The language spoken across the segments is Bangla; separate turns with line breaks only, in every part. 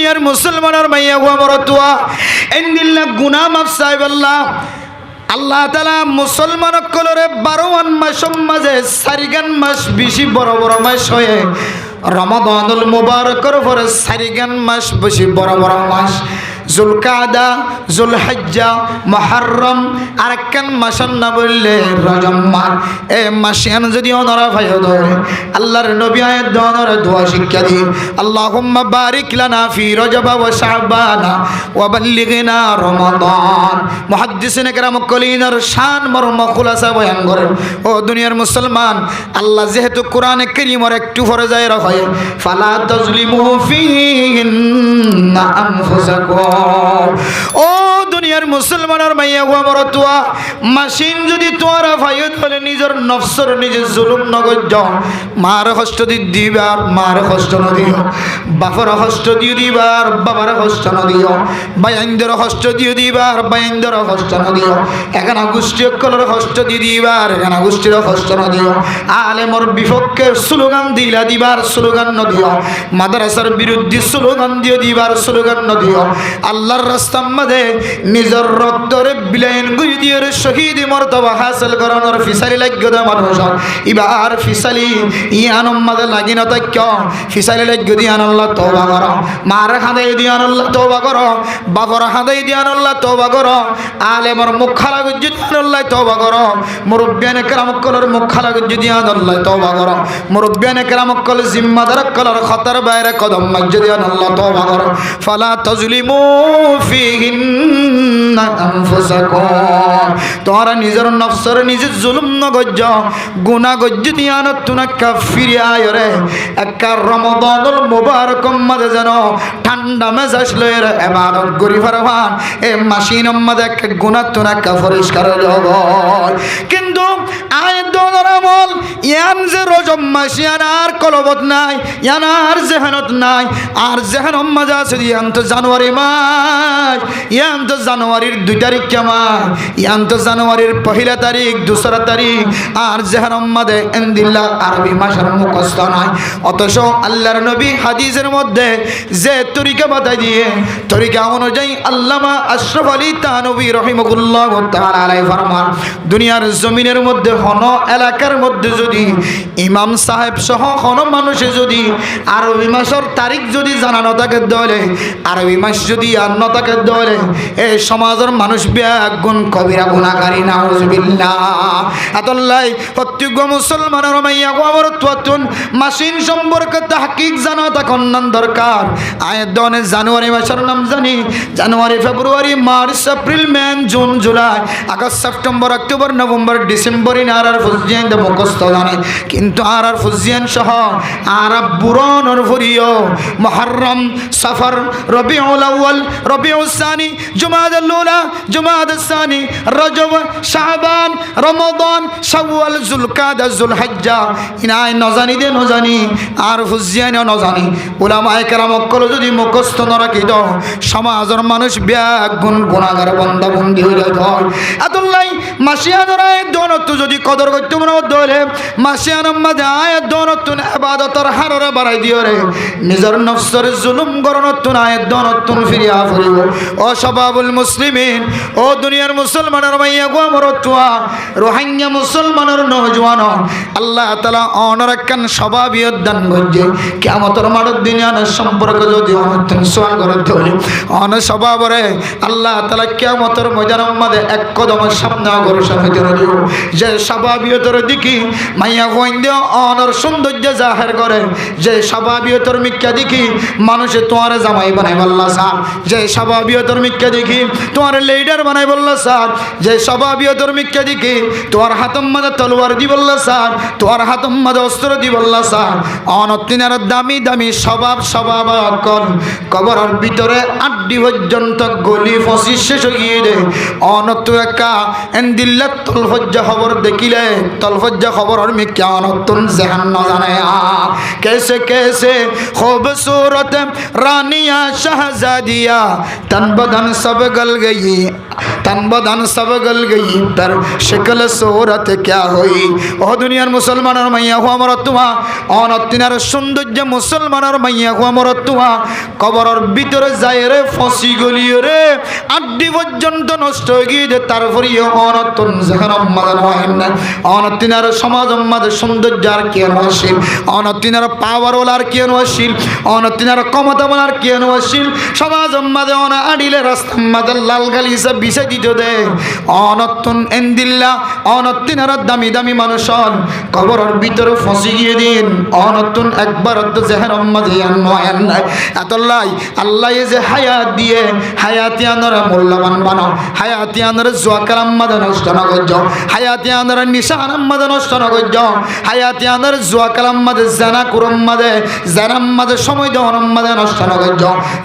দুনিয়ার মুসলমানের মাইয়া গো আমার তুয়া এন্দিল্লা গুনাহ মাফ সাইবাল্লাহ আল্লাহ তাআলা মুসলমান কলরে 12 মাস মাঝে 4 মাস বেশি বড় বড় মাস হয়ে রমাদানুল মুবারকের পরে 4 মাস বেশি বড় বড় মাস জুলকাদা জুলহজ্জা মুহররম আর কেন মাস না বললে রজব মাস এই মাসিয়ান যদি ওনারা ভাই ধরে আল্লাহর নবী আয়াত দোয়ার দোয়া শিক্ষা দি আল্লাহুম্মা বারিক লানা ফি রজব ওয়া শাবান ওয়া বাল্লিগনা রমাদান মুহাদ্দিসিন کرام কলিনার শান মর্ম খুলাসা বয়ান করে ও দুনিয়ার মুসলমান আল্লাহ যেহেতু কোরআনে কারীমের একটু পরে যায় রাখে ফালা তাজলিমু ফিহিন্না আনফুসাকুম ও দুনিয়ার মুসলমানের মাইয়া গো আমার তুয়া মাসিন যদি তোরা ভাইয়ত হলে নিজের নফসর নিজে জুলুম নগজ্য মার কষ্ট দিবার মার কষ্ট নদিও বাপর কষ্ট দিবার বাবার কষ্ট নদিও বাইন্দর কষ্ট দিবার বাইন্দর কষ্ট নদিও এখানে গোষ্ঠী কলর কষ্ট দিবার এখানে গোষ্ঠীর কষ্ট নদিও আলেমর বিপক্ষে স্লোগান দিবার স্লোগান নদিও মাদ্রাসার বিরুদ্ধে স্লোগান দিবার স্লোগান নদিও আল্লাহর রাস্তার মধ্যে নিজের রক্তরে বিলাইন গুই দিয়ে শহীদ মর্তবা হাসিল করানোর ফিসালি লাগবে মানুষ এবার ফিসালি ইয়ানম মধ্যে লাগি না তাই কেউ ফিসালি লাগবে দিয়ে আল্লাহ তওবা করো মার হাদাই দিয়ে আল্লাহ তওবা করো বাবার হাদাই দিয়ে আল্লাহ তওবা করো আলেমর মুখ খালা গুজি দিয়ে আল্লাহ তওবা করো মুরব্বিয়ানে কেরাম কলর মুখ খালা গুজি দিয়ে আল্লাহ তওবা করো মুরব্বিয়ানে কেরাম কল জিম্মাদার কলর খতর বাইরে কদম মসজিদ দিয়ে আল্লাহ তওবা করো ফালা তাজলিমু ফিহিন্না আনফুসাকুম তোরা নিজের নফসর নিজে জুলুম নগজ্জ গুনাহ গজ্জ দিয়ানত তুনা কাফিরি আয়রে একা রমাদানুল মুবারক মাঝে যেন ঠান্ডা মেজাজ লয়ের ইবাদত করি পারবান এ মাসিন মাঝে এক গুনাহ তুনা কা পরিষ্কার হব কিন্তু আয়াত দোনার আমল ইয়ান যে রজব মাস ইয়ান আর কলবত নাই ইয়ান আর জেহানত নাই আর জেহান মাঝে আছে ইয়ান তো জানুয়ারি মাস ইয়ান তো জানুয়ারির 2 তারিখ কেমন ইয়ান তো জানুয়ারির 1 তারিখ 2 তারিখ আর জেহান মাঝে ইনদিল্লাহ আরবি মাসের মুখস্থ নাই অথচ আল্লাহর নবী হাদিসের মধ্যে যে তরিকা বাতাই দিয়ে তরিকা অনুযায়ী আল্লামা আশরাফ আলী থানভী রাহিমাহুল্লাহ তাআলা আলাইহি ফরমান দুনিয়ার জমিনের মধ্যে হন এলাকার মধ্যে যদি ইমাম সাহেব সহ কোন মানুষে যদি আরবি মাসের তারিখ যদি জানানো থাকে দলে আরবি মাস যদি আন্ন থাকে দলে এই সমাজের মানুষ বেগুন কবিরা গুনাহগারী নাউজুবিল্লাহ আতাল্লাহ প্রত্যেক মুসলমানের মাইয়া গো আমার তুতুন মাসিন সম্পর্কে তাহকিক জানা তখন দরকার আয়াত দনে জানুয়ারি মাসের নাম জানি জানুয়ারি ফেব্রুয়ারি মার্চ এপ্রিল মে জুন জুলাই আগস্ট সেপ্টেম্বর অক্টোবর নভেম্বর ডিসেম্বর আর ফুজিয়ান দে মুখস্থ জানে কিন্তু আর ফুজিয়ান সহ আর বুরনর ফুরিও মুহররম সফর রবিউল আউয়াল রবিউল সানি জুমাদাল উলা জুমাদাল সানি রজব শাবান রমাদান শাওয়াল জুলকাদা জুলহজ্জা ইনাই নজানি দে নজানি আর ফুজিয়ান নজানি উলামায়ে কেরাম কল যদি মুখস্থ ন রাখি দাও সমাজের মানুষ বেগুন গুনাহগার বান্দা বন্দী হয়ে যায় আতুল্লাহ মাসিয়ানের আয়াত দনত যদি কদর করতে মনে হলে মাসিয়ানের মধ্যে আয়াত দনত ইবাদতের হারে বাড়াই দিও রে নিজের নফসের জুলুম গরনত আয়াত দনত ফিরিয়া ফুরিব ও শাবাবুল মুসলিমিন ও দুনিয়ার মুসলমানের মাইয়া গো আমার তুয়া রোহিঙ্গা মুসলমানের নওজওয়ান আল্লাহ তাআলা অনরাকান স্বভাবিয়ত দান করছে কিয়ামতের মাঠের দুনিয়ার সম্পর্ক যদি অনতন সোয়াল করতে হলে অন স্বভাবরে আল্লাহ তাআলা কিয়ামতের ময়দানের মধ্যে এক কদম সামনে অগ্রসর হইতে হবে যে স্বভাবিয়তের দিকে মাইয়া গোইন্দা অনর সৌন্দর্য জাহির করে যে স্বভাবিয়তের মিক্কা দেখি মানুষে তোমার জামাই বানাই বললা স্যার যে স্বভাবিয়তের মিক্কা দেখি তোমার লিডার বানাই বললা স্যার যে স্বভাবিয়তের মিক্কা দেখি তোমার হাতম মাঝে তলোয়ার দি বললা স্যার তোমার হাতম মাঝে অস্ত্র দি বললা স্যার অনতিনার দামি দামি স্বভাব কল কবরের ভিতরে আড্ডি পর্যন্ত গলি ফসি শেষ হয়ে দে অনত একা এন্দিল্লা তলফজ্জা খবর দেখিলে তলফজ্জা খবর और मैं क्या तुम जहन न जाने कैसे कैसे खूबसूरत रानिया शहजादिया तन बदन सब गल गई तन बदन सब गल गई पर शक्ल सूरत क्या हुई ও দুনিয়ার মুসলমানের মাইয়া হুয়া মরতুয়া অনতিনার সৌন্দর্য মুসলমানের মাইয়া হুয়া মরতুয়া কবরের ভিতরে যায় রে ফসি গলিয়ে রে আড্ডি পর্যন্ত নষ্ট হয়ে গিয়ে তারপরে অনতন যেখানে মাদান হয় না অনতিনার সমাজ মাদের সৌন্দর্য আর কেন আসিল অনতিনার পাওয়ার আর কেন আসিল অনতিনার ক্ষমতা আর কেন আসিল সমাজ মাদে অনা আডিলে রাস্তা মাদের লাল গালি হিসাব বিষয় দিত দে অনতন এন্দিল্লা অনতিনার দামি দামি মানুষ কবরের ভিতরে ফসি গিয়ে দিন অনতন একবার যেখানে মাঝে নাই এতলাই আল্লাহ যে হায়াত দিয়ে হায়াতি আনার মূল্যবান বানাও হায়াতি আনার জোয়া কালাম মাদে নষ্ট না করছ হায়াতি আনার নিশান মাদে নষ্ট না করছ হায়াতি আনার জোয়া কালাম মাদে জানা কুরম মাদে জানাম মাদে সময় দেওয়ান মাদে নষ্ট না করছ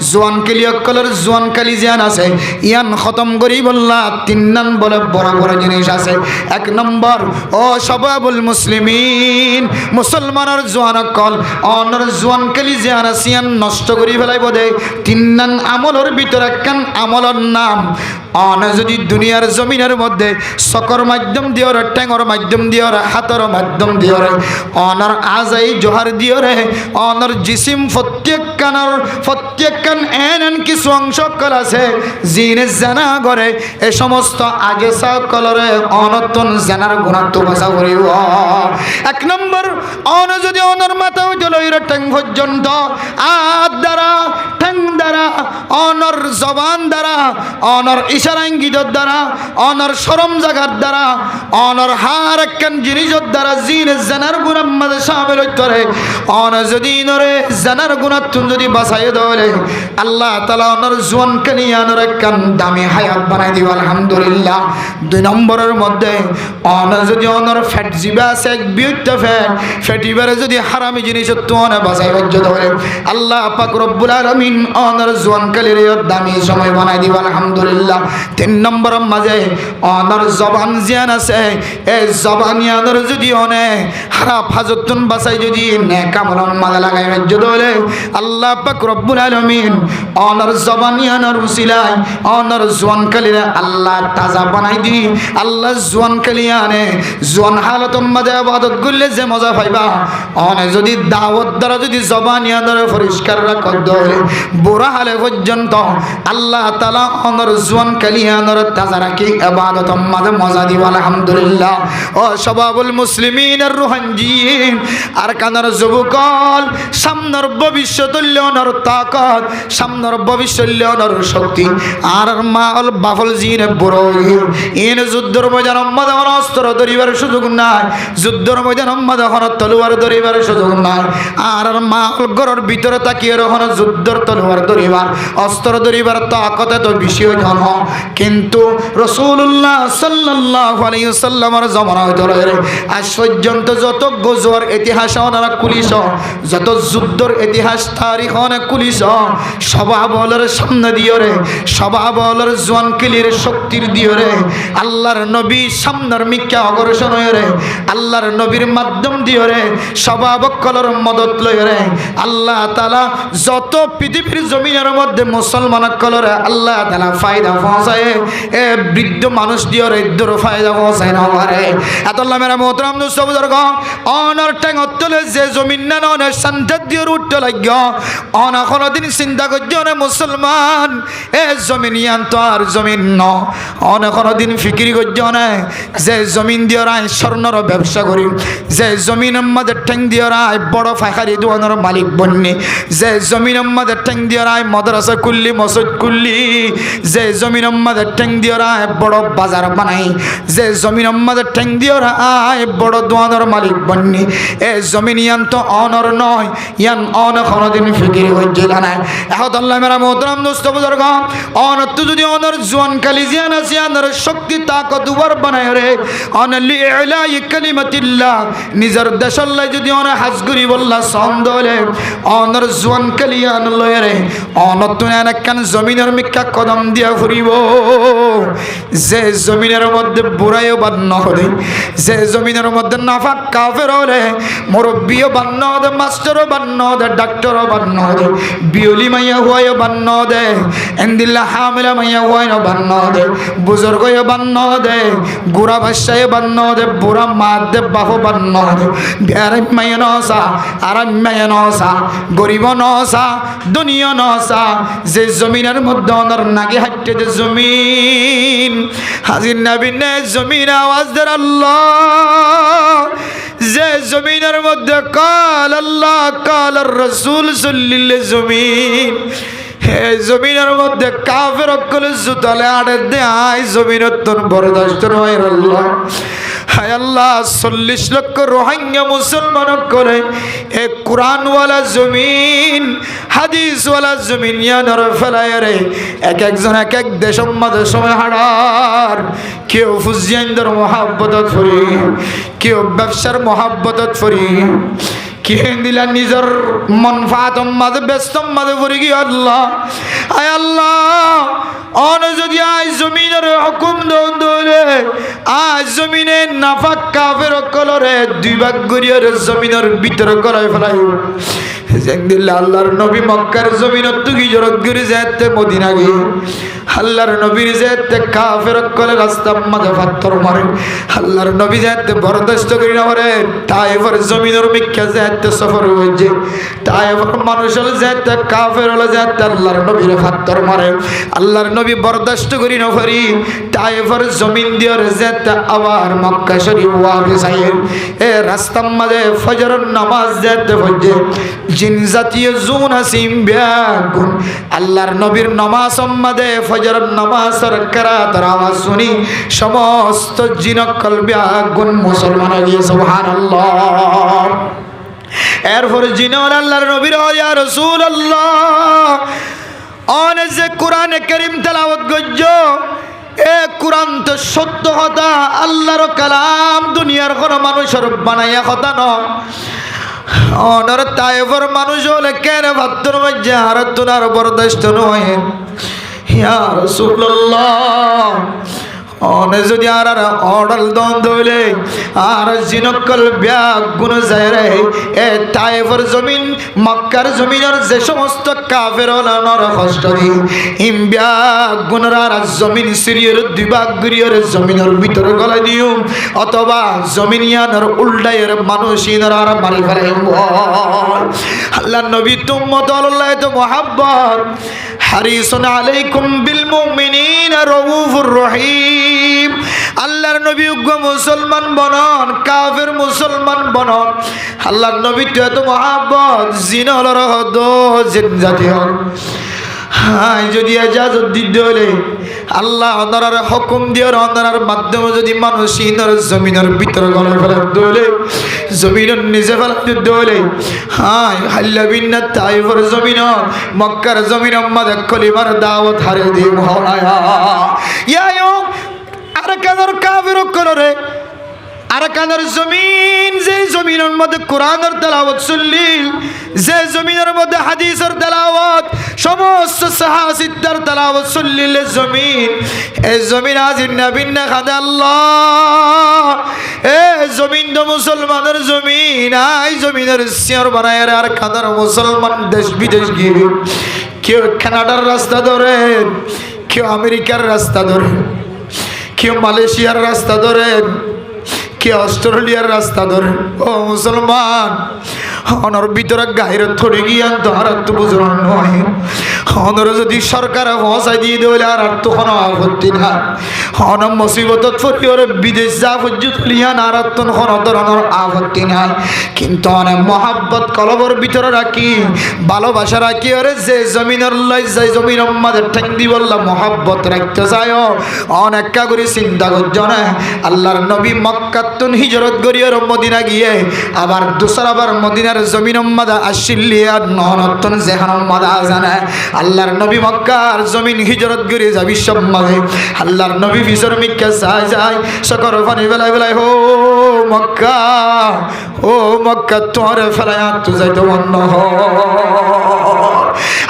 জোয়ান কেলিয়কলের জোয়ান কালি জিয়ান আছে ইয়ান খতম করি বললা তিন নান বলে বড় বড় জিনিস আছে এক নম্বর ও সবাবুল মুসলিমিন মুসলমানের জোয়ান কল অনর জোয়ান কালি জিয়ান আছে ইয়ান নষ্ট করি ফেলাই বোধে তিন নান আমলের ভিতরে একখান আমলের নাম অন যদি দুনিয়ার জমিনের মধ্যে সকর মাধ্যম দিয়ে ট্যাঙর মাধ্যম দিয়ে হাতর মাধ্যম দিয়ে অনর আজাই জোহার দিয়ে অনর জিসিম প্রত্যেকখান এন কিছু অংশ কল আছে জিনে জানা করে এ সমস্ত আগে সকলরে অনতন জানার গুণাত্ম ভাষা করিব এক নম্বর অন যদি অনর মাথা উঠল ট্যাং পর্যন্ত আদ দ্বারা ঠ্যাং দ্বারা অনর জবান দ্বারা অনর ইশারা ইঙ্গিতের দ্বারা অনর শরম জাগার দ্বারা অনর হার একখান জিনিসের দ্বারা জিন জানার গুণার মাঝে সামিল হইতে পারে অন যদি নরে জানার গুণাত্ম যদি বাঁচাই দলে আল্লাহ তাআলা অনর জোয়ান কানিয়ানোর একখান দামি হায়াত বানাই দিব আলহামদুলিল্লাহ দুই নম্বরের মধ্যে অন যদি অনর ফ্যাট জিবা আছে এক বিউটা ফ্যাটিবারে যদি হারামি জিনিস তো অনে বাঁচাই হইতে ধরে আল্লাহ পাক রব্বুল আলামিন অনর জোয়ান কালির দামি সময় বানাই দিব আলহামদুলিল্লাহ তিন নম্বরের মাঝে অনর জবান জিয়ান আছে এই জবানিয়ানোর যদি অনে হারা ফাজতুন বাঁচাই যদি নেকামলন মাঝে লাগাই হইতে ধরে আল্লাহ পাক রব্বুল আলামিন অনর জবানিয়ানোর উসিলায় অনর জোয়ান কালিরে আল্লাহ তাজা বানাই দি আল্লাহ জোয়ান কালিয়ানে জোয়ান হালতন মাঝে ইবাদত করলে যে মজা পাইবা অনে যদি দাওয়াত দ্বারা যদি জবানিয়ানোর পরিষ্কার রাখত ধরে বুড়া হালে পর্যন্ত আল্লাহ তাআলা অনর জোয়ান কালিয়ানোর তাজা রাখি ইবাদত মাঝে মজা দিব আলহামদুলিল্লাহ ও সবাবুল মুসলিমিনের রুহানজিন আর কানার যুবকল সামনের ভবিষ্যৎ অনর তাকত সামনের ভবিষ্যৎ অনর শক্তি আর মাল বাফল জিনে বড় ইন যুদ্ধর ময়দান মাঝে অস্ত্র ধরিবার সুযোগ নাই যুদ্ধর ময়দান মাঝে তলোয়ার ধরিবার সুযোগ নাই আর মাল ঘরের ভিতরে তাকিয়ে রহন যুদ্ধর তলোয়ার ধরিবার অস্ত্র ধরিবার তাকত তো বেশি জন কিন্তু রাসূলুল্লাহ সাল্লাল্লাহু আলাইহি ওয়াসাল্লামের জামানায় ধরে আজ পর্যন্ত যত গজওয়ার ইতিহাস ওনারা কুলিশ যত যুদ্ধর ইতিহাস তারিখ অনেক কুলিশ সবাবলের সামনে দিয়ে রে সবাবলের জোয়ান কিলির শক্তির দিয়ে রে আল্লাহর নবী সামনের মিক্কা অগ্রসর হয়ে রে আল্লাহর নবীর মাধ্যম দিয়ে রে সবাবকলের মদত লয় রে আল্লাহ তাআলা যত পৃথিবীর জমিনের মধ্যে মুসলমান কলরে আল্লাহ তাআলা ফায়দা পৌঁছায় এ বৃদ্ধ মানুষ দিয়ে রে দূর ফায়দা পৌঁছায় না পারে আল্লাহ মেরা মোহতরম দোস্ত বুজুর্গ অনর ট্যাং অতলে যে জমিন না অনেক শান্তি দিয়ে উঠতে লাগি অনা কোনদিন চিন্তা করছে অনেক মুসলমান এ জমিন ইয়ান তো আর জমিন ন অনেক কোনদিন ফিকিরি করছে অনেক যে জমিন দিয়ে রায় স্বর্ণর ব্যবসা করি যে জমিন আমাদের ঠ্যাং দিয়ে রায় বড় ফাঁকারি দোকানের মালিক বন্যি যে জমিন আমাদের ঠ্যাং দিয়ে রায় মাদ্রাসা খুললি মসজিদ খুললি যে জমিন আমাদের ঠ্যাং দিয়ে রায় বড় বাজার বানাই যে জমিন আমাদের ঠ্যাং দিয়ে রায় বড় দোকানের মালিক বন্যি এ জমিন ইয়ান তো অনর নয় ইয়ান অন কোনদিন ফিকিরি হচ্ছে না এখন আল্লাহ মেরা মোহতরম দোস্ত বুজুর্গ অনত যদি অনর জোয়ান কালি জিয়ান আছে অনর শক্তি তাকত উবার বানায় রে অনলি ইলাই কালিমাতিল্লাহ নিজের দেশল্লাহ যদি অন হাজগুরি বললা সন্দলে অনর জোয়ান কালিয়ান লয় রে অনত একখান জমিনের মিক্কা কদম দিয়া ফুরিব যে জমিনের মধ্যে বুড়াইও বান্ন হলে যে জমিনের মধ্যে নাফাক কাফের হলে মুরব্বিও বান্ন দে মাস্টারও বান্ন দে ডাক্তারও বান্ন দে বিয়লি মাইয়া হুয়াইও বান্ন দে এন্দিল্লা হামিলা মাইয়া হুয়াইও বান্ন দে বুজুর্গও বান্ন দে গুড়া বাসায় বান্ন দে বুড়া মা দে বাহু বান্ন দে বিয়ারে মাইয়া নসা আরাম মাইয়া নসা গরিব নসা দুনিয়া নসা যে জমিনের মধ্যে অনর নাকি হাঁটতে যে জমিন হাজির নবীনে জমিন আওয়াজ দের আল্লাহ যে জমিনের মধ্যে কাল আল্লাহ কাল রসুল সল্লিল্লাহ জমিন হে জমিনের মধ্যে কাফের অকলে জুতালে আড়ে দেয় জমিনের তোর বরদাস্ত নয় আল্লাহ হায় আল্লাহ 40 লক্ষ রোহিঙ্গা মুসলমান করে এ কোরআনওয়ালা জমিন হাদিসওয়ালা জমিন ইয়ানর ফেলায় রে এক একজন এক এক দেশের মধ্যে সময় হারার কেউ ফুজিয়ানদের মহাব্বতত ফরি কেউ ব্যবসার মহাব্বতত ফরি কে দিলা নিজের মনফাত মাঝে ব্যস্ত মাঝে পড়ে গিয়ে আল্লাহ আয় আল্লাহ অন যদি আজ জমিনের হুকুম দৌলে আজ জমিনে নাফাক কাফের কলরে দুই ভাগ গড়িয়ে জমিনের ভিতরে করাই ফেলাই যেদিন আল্লাহর নবী মক্কার জমিনত তুই জরক গড়ি যেতে মদিনা গিয়ে আল্লাহর নবীর যেতে কাফের কলে রাস্তা মাঝে পাথর মারে আল্লাহর নবী যেতে বরদাস্ত করি না পারে তাইফের জমিনের মিক্কা যেতে সফর হয়েছে তাইফের মানুষ হলে যেতে কাফের হলে যেতে আল্লাহর নবীর পাথর মারে আল্লাহর নবী বরদাস্ত করি না পারি তাইফের জমিন দিয়ে যেতে আবার মক্কা শরীফ ওয়ারিস আইন এ রাস্তার মাঝে ফজরের নামাজ যেতে হচ্ছে জিন জাতীয় জুন আসিম ব্যাগুন আল্লাহর নবীর নামাজ মাঝে ফজরের নামাজের কিরাতের আওয়াজ শুনি সমস্ত জিনকল ব্যাগুন মুসলমান হয়ে সুবহানাল্লাহ এরপর জিনর আল্লাহর নবীর ইয়া রাসূলুল্লাহ অন যে কোরআন কারীম তেলাওয়াত গজ্জ এ কোরআন তো সত্য কথা আল্লাহর কালাম দুনিয়ার কোন মানুষের বানাইয়া কথা নয় অনর তাইফের মানুষ হলে কেন ভাত্তর মধ্যে আর তোনার বরদাস্ত নয় ইয়া রাসূলুল্লাহ অনে যদি আর অডাল দ্বন্দ্ব হইলে আর জিনকল ব্যাগ গুণ যায় রে এ তাইফের জমিন মক্কার জমিনের যে সমস্ত কাফের নর কষ্ট দি ইম ব্যাগ গুণর আর জমিন সিরিয়র দুবাগ গুরিয়র জমিনের ভিতরে গলা দিও অথবা জমিন ইয়ানর উল্টায়ের মানুষ ইনর আর মারি ফেলে আল্লাহ নবী তুম্মত আল্লাহ তো মুহাব্বত হারিসুন আলাইকুম বিল মুমিনিনা রাউফুর রহিম আল্লাহর নবী উগ্র মুসলমান বনন কাফের মুসলমান বনন আল্লাহর নবী তো এত মহাব্বত জিনর হদ জিন জাতীয় হাই যদি ইজাজত দিতে হলে আল্লাহ অনরার হুকুম দিয়ে অনরার মাধ্যমে যদি মানুষ ইনর জমিনের ভিতরে গলে ফেলতে হলে জমিনের নিচে ফেলতে হলে হাই হাল্লা বিন্না তাইফের জমিন মক্কার জমিন আমাদ কলিমার দাওয়াত হারে দিয়ে মহানায়া ইয়া আর কাদের কাফের করে আরাকানের জমিন যে জমিনের মধ্যে কোরআনের তেলাওয়াত চললিল যে জমিনের মধ্যে হাদিসের তেলাওয়াত সমস্ত সাহাসিদ্দার তেলাওয়াত চললিল জমিন এই জমিন আজ নবীন না খাদে আল্লাহ এ জমিন তো মুসলমানের জমিন আই জমিনের সিয়র বানায় আর কাদের মুসলমান দেশ বিদেশ গিয়ে কেউ কানাডার রাস্তা ধরে কেউ আমেরিকার রাস্তা ধরে কেউ মালয়েশিয়ার রাস্তা ধরে কে অস্ট্রেলিয়ার রাস্তা ধরে ও মুসলমান অনর ভিতরে গাহির থরে গিয়ান তো আর তো বুঝলাম নয় অনর যদি সরকার পৌঁছাই দিয়ে দেবে আর তো কোনো আপত্তি না অন মুসিবত ফরিওর বিদেশ যা পর্যন্ত লিয়ান আর তো কোনো ধরনের আপত্তি নাই কিন্তু অনেক মহাব্বত কলবর ভিতরে রাখি ভালোবাসা রাখি ওরে যে জমিনের লাই যাই জমিন আমাদের ঠেং দি বললাম মহাব্বত রাখতে চায় অনেক কাগরি চিন্তা করছ না আল্লাহর নবী মক্কা তুন হিজরত গরিয়র মদিনা গিয়ে আবার দুসরাবার মদিনার জমিন মাদা আসিলিয়া নহনতন যেখান মাদা জানে আল্লাহর নবী মক্কার জমিন হিজরত গরি যাবি সব মাঝে আল্লাহর নবী ফিসর মিক্কা যায় যায় সকর পানি বেলায় বেলায় হো মক্কা তোর ফেলায় তো যাইতে বন্ধ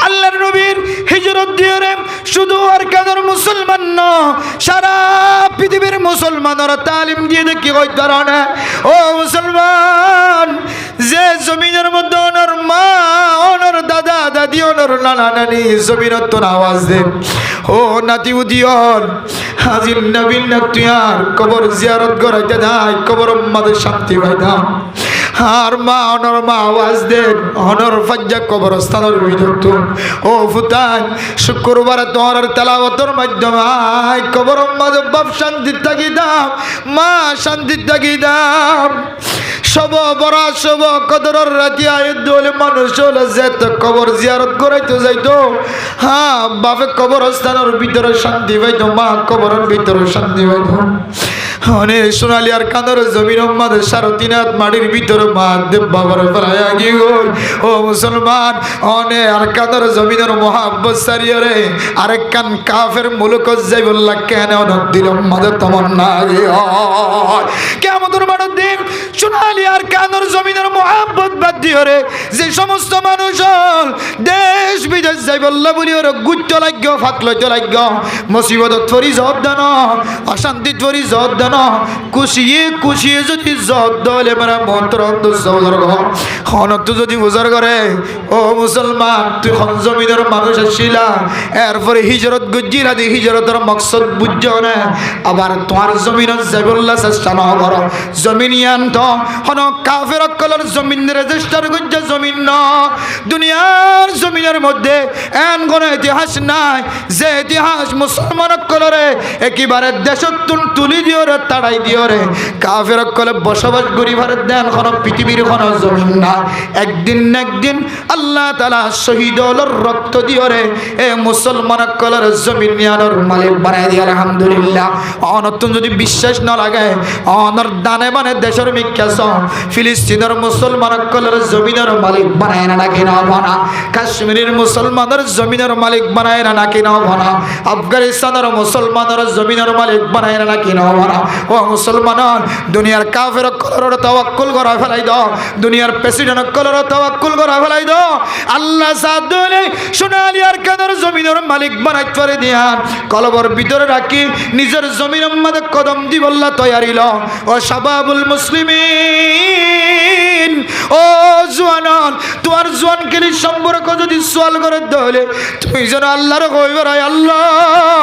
আল্লাহর নবীর হিজরত দিয়ে রে শুধু আর কেন মুসলমান ন, সারা পৃথিবীর মুসলমানরা তালিম দিয়ে দেখি ওই ধরনের ও মুসলমান, যে জমিনের মধ্যে ওনার মা, ওনার দাদা দাদি, ওনার নানা নানি জমিনত আওয়াজ দেন, ও নাতি উদিয়ন হাজির নবীন নাতিয়ার কবর জিয়ারত করাইতে নাই, কবর মাদের শান্তি পাইতাম। আর মা অনর মা আওয়াজ দেন, অনর ফাজ্জা কবরস্থানের বিরক্ত, ও ফুতান শুক্রবার তোমার তেলাওয়াতের মাধ্যমে আয় কবর মাঝে বাপ শান্তি থাকি দাম, মা শান্তি থাকি দাম। সব বড় সব কদরের রাতি আয়ুদ্ধ হলে মানুষ হলে যেত কবর জিয়ারত করাইতে যাইতো, হ্যাঁ বাপে কবরস্থানের ভিতরে শান্তি পাইতো, মা কবরের ভিতরে শান্তি পাইতো। অনেক সোনালি আর কাঁদর জমির মাদের সারতিনাথ মাটির ভিতরে মা দেব বাবার প্রায় গিয়ে গই, ও মুসলমান অনে আর কাঁদর জমিনের মহাব্বত সারিয়ে রে আরেক কান কাফের মুলুক যাই বললা কেন দিল মাদের তমন্না কেমন মাঠের দিন সোনালি আর কাঁদর জমিনের মহাব্বত বাদ দিয়ে রে যে সমস্ত মানুষ দেশ বিদেশ যাই বললা বলি ওর গুচ্ছ লাগ্য ফাত লইতে লাগ্য, মুসিবত থরি জব দান, অশান্তি থরি জব দান, কুশিয়ে কুশিয়ে যদি জব দলে মেরা মন্ত্র হনত যদি বুঝার করে, ও মুসলমান তুই জমিনের মানুষ আসছিলা, এরপরে হিজরত গুজিরা দি হিজরতের মকসদ বুঝছ না, আবার তোমার জমিনত যাইবল্লা চেষ্টা ন কর, জমিনিয়ান তো হন কাফের অকলের জমিন রেজিস্টার গুজ্জা জমিন ন, দুনিয়ার জমিনের মধ্যে এন কোন ইতিহাস নাই যে ইতিহাস মুসলমান অকলরে একেবারে দেশতুন তুলি দিও রে তাড়াই দিও রে, কাফের অকলে বসবাস করিবার দেন কোন পৃথিবীর কোন জমিন না, একদিন না একদিন আল্লাহ তাআলা শহীদর রক্ত দিও রে এ মুসলমান অকলের জমিন নিয়ানোর মালিক বানাই দিয়ে আলহামদুলিল্লাহ। অনতুন যদি বিশ্বাস না লাগে অনর দানে বানে দেশের মিক্কাস ফিলিস্তিনের মুসলমান অকলের জমিনের মালিক বানায় না নাকি না বানা, কাশ্মীরের মুসলমানের জমিনের মালিক বানায় না নাকি না বানা, আফগানিস্তানের মুসলমানের জমিনের মালিক বানায় না নাকি না বানা। ও মুসলমান দুনিয়ার কাফের কলর তাওয়াক্কুল করা ফেলাই দাও, দুনিয়ার প্রেসিডেন্ট কলর তাওয়াক্কুল করা ফেলাই দাও, আল্লাহ সাদলে সোনালি আর কাদের জমিনের মালিক বানাইতে পারে দিয়ান কলবর ভিতরে রাখি নিজের জমিনের মধ্যে কদম দিবল্লা তৈরি ল। ও শাবাবুল মুসলিমিন, ও জওয়ান তোমার জওয়ান কেলি সম্পর্ক যদি সোয়াল করে দলে তুমি যেন আল্লাহর কইবার আয় আল্লাহ,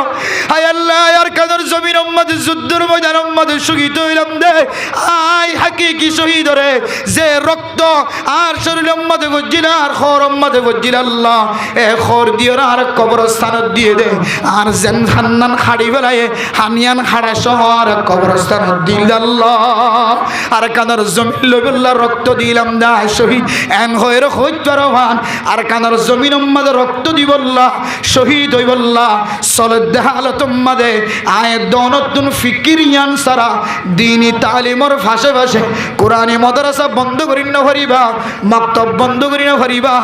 আয় আল্লাহ আর কাদের জমিনের মধ্যে যুদ্ধের ময়দানের মধ্যে শহীদ হইলাম দে, আয় হাকিকি শহীদ রে যে রক্ত আর শরীরের মধ্যে গজিল আর খরম মধ্যে গজিল আল্লাহ এ খর দিয়ে আর কবরস্থান দিয়ে দে, আর যেন হান্নান খাড়ি বেলায় হানিয়ান খাড়া সহ আর কবরস্থান দিল আল্লাহ, আর কানার জমিন লবিল্লা রক্ত দিলাম দা শহীদ এন হয়ের হইতারহান, আর কানার জমিন মধ্যে রক্ত দিবল্লা শহীদ হইবল্লা চলে দেহালত মধ্যে আয় দনতুন ফিকিরিয়ান সারা দিনী তালিমর ভাষে ভাষে কোরআনী মাদ্রাসা বন্ধ করি না পারিবা, মাকতব বন্ধ করি না পারিবা,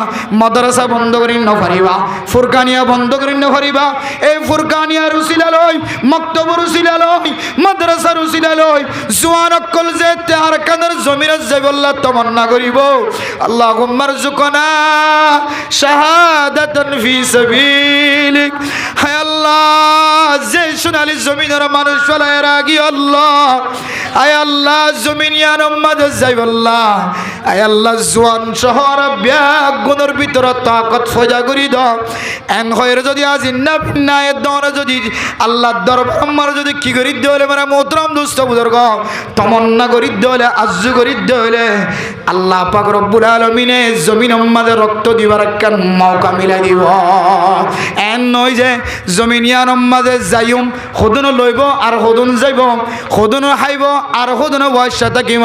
মাদ্রাসা বন্ধ করি না পারিবা, ফুরকানিয়া বন্ধ করি না পারিবা, এই ফুরকানিয়া রুসিলা লই, মাকতব রুসিলা লই, মাদ্রাসা রুসিলা লই জওয়ান অকল যে তার কানের জমিনে যাইবল্লা তমন্না করিব, আল্লাহুম্মা রযুকনা শাহাদাতান ফি সাবিলিক, হায় আল্লাহ যে সোনালি জমিনের মানুষ ফেলায় রাগি আল্লাহ, আয় আল্লাহ জমিনিয়ান মাঝে যাইবল্লা, আয় আল্লাহ জওয়ান শহর ব্যাগ গুণের ভিতরে তাকত ফজা করি দাও, এন হয়ের যদি আজ ইন্না বিন্নায় দর যদি আল্লাহ দরবার আমার যদি কি করি দেলে মানে মোহতরম দুস্থ বুজুর্গ তমন্না করি দেলে আজ্জু করি দেলে আল্লাহ পাক রব্বুল আলামিনে জমিন মাঝে রক্ত দিবার কেন মৌকা মিলাই দিব, এন নয় যে জমিনিয়ান মাঝে যাইম সদন লইব আর সদন যাইব, সদন খাইব আর সদন বয়সা থাকিব,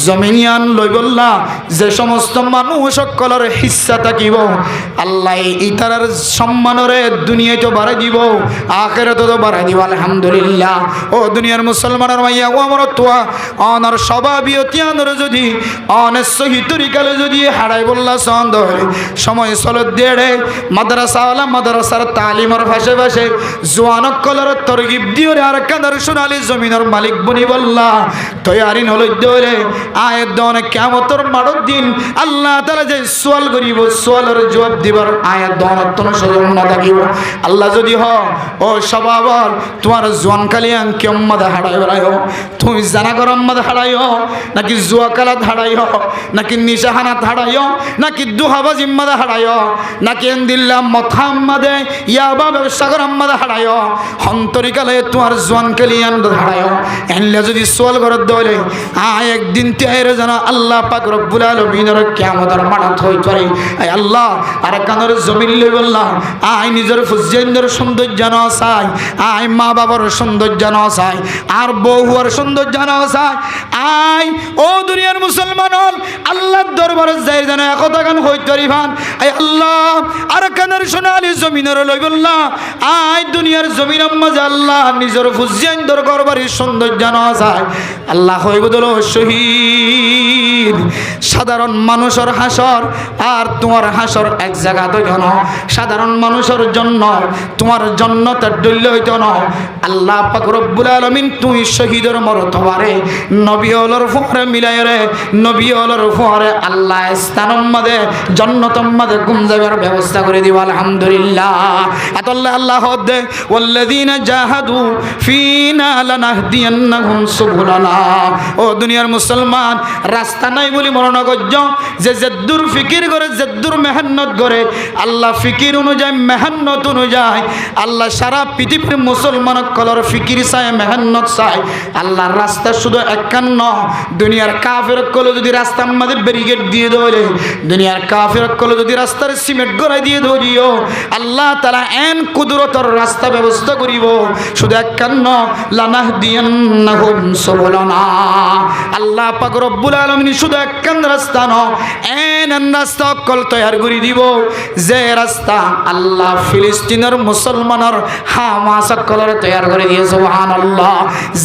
জমিনিয়ান লইবল্লা যে সমস্ত মানুষ সকলের হিস্সা থাকিব আল্লাহ ইতার সম্মানরে দুনিয়ায় তো বাড়াই দিব আখিরাতে তো বাড়াই দিব আলহামদুলিল্লাহ। ও দুনিয়ার মুসলমানের মাইয়া ও আমার তোয়া অনার স্বভাবিয়তিয়ানরে যদি অনেক সহি তরিকালে যদি হারাই বললা সন্দ সময় চলত দেড়ে মাদ্রাসাওয়ালা মাদ্রাসার তালিম মোর ভাষে ভাষে জোয়ানক কলর তরগিব দিও রে আর কাদার সোনালি জমিনের মালিক বনি বল্লা তৈয়ারি হল দৌড়ে আয়ের দনে কিয়ামতের মাঠের দিন আল্লাহ তাআলা যে সওয়াল করিব সওয়ালের জবাব দিবার আয়ের দনত তোর সজন না থাকিব আল্লাহ যদি হ ও সবাবল তোমার জোয়ান কালিয়াং কিয়ামত হাড়াই বেড়াইও তুমি জানা গরম মদ হাড়াইও নাকি জুয়া কালাত হাড়াইও নাকি নিশাহানাত হাড়াইও নাকি দুহাবাজি মদ হাড়াইও নাকি এন্দিল্লা মথাম্মাদে ইয়াবা ব্যবসা গরম মদ হাড়াইও হন্তরিকালে তোমার জোয়ান কালিয়ান হাড়াইও এনলে যদি সোয়াল ঘরত দলে একদিন তেরে জানা আল্লাহ পাক রব্বুল আলামিনের কিয়ামতের মাঠত হই পারে আয় আল্লাহ আর কানের জমিন লই বললাম আয় নিজের ফুজেন্দর সৌন্দর্য না চাই আয় মা বাবার সৌন্দর্য না চাই আর বউর সৌন্দর্য না চাই আয় ও দুনিয়ার মুসলমান আল্লাহর দরবারে যাই জানা কথা গান হই তরিফান আয় আল্লাহ আর কানের সোনালি জমিনের লই বললাম আয় দুনিয়ার জমিনের মাঝে আল্লাহ নিজের ফুজেন্দর গরবারি সৌন্দর্য না চাই আল্লাহ হইব দল শহীদ সাধারণ মানুষের হাসর আর তোমার হাসর এক জায়গাতে কেন সাধারণ মানুষের জন্য তোমার জন্য তার দল্য হইত না আল্লাহ পাক রব্বুল আলামিন তুই শহীদের মরতবারে নবী হলর ফুরে মিলাই রে নবী হলর ফুরে আল্লাহ স্থানম মাদে জান্নাতম মাদে গুম যাবার ব্যবস্থা করে দিব আলহামদুলিল্লাহ আতাল্লাহ আল্লাহ দে ওয়াল্লাযিনা জাহাদু ফিনা লানাহদিয়ান্নাহুম সুবুলানা ও দুনিয়ার মুসলমান রাস্তা নাই বলি মরণ গজ্জ যে জেদ্দুর ফিকির করে জেদ্দুর মেহনত করে আল্লাহ ফিকির অনুযায়ী মেহনত অনুযায়ী আল্লাহ সারা পৃথিবীর মুসলমান কলর ফিকির চায় মেহনত চায় আল্লাহর রাস্তা শুধু একান্ন দুনিয়ার কাফের কলে যদি রাস্তার মধ্যে ব্যারিকেড দিয়ে ধরে দুনিয়ার কাফের কলে যদি রাস্তার সিমেন্ট গড়াই দিয়ে ধরিও আল্লাহ তাআলা এন কুদরতর রাস্তা ব্যবস্থা করিব শুধু একান্ন লানাহদিয়ান্নাহুম সুবুলানা আল্লাহ পাক রব্বুল আলামিন শুধু একখান রাস্তা ন এন রাস্তা কল তৈয়ার করে দিব যে রাস্তা আল্লাহ ফিলিস্তিনের মুসলমানের হামাস কলর তৈয়ার করে দিয়ে সুবহানাল্লাহ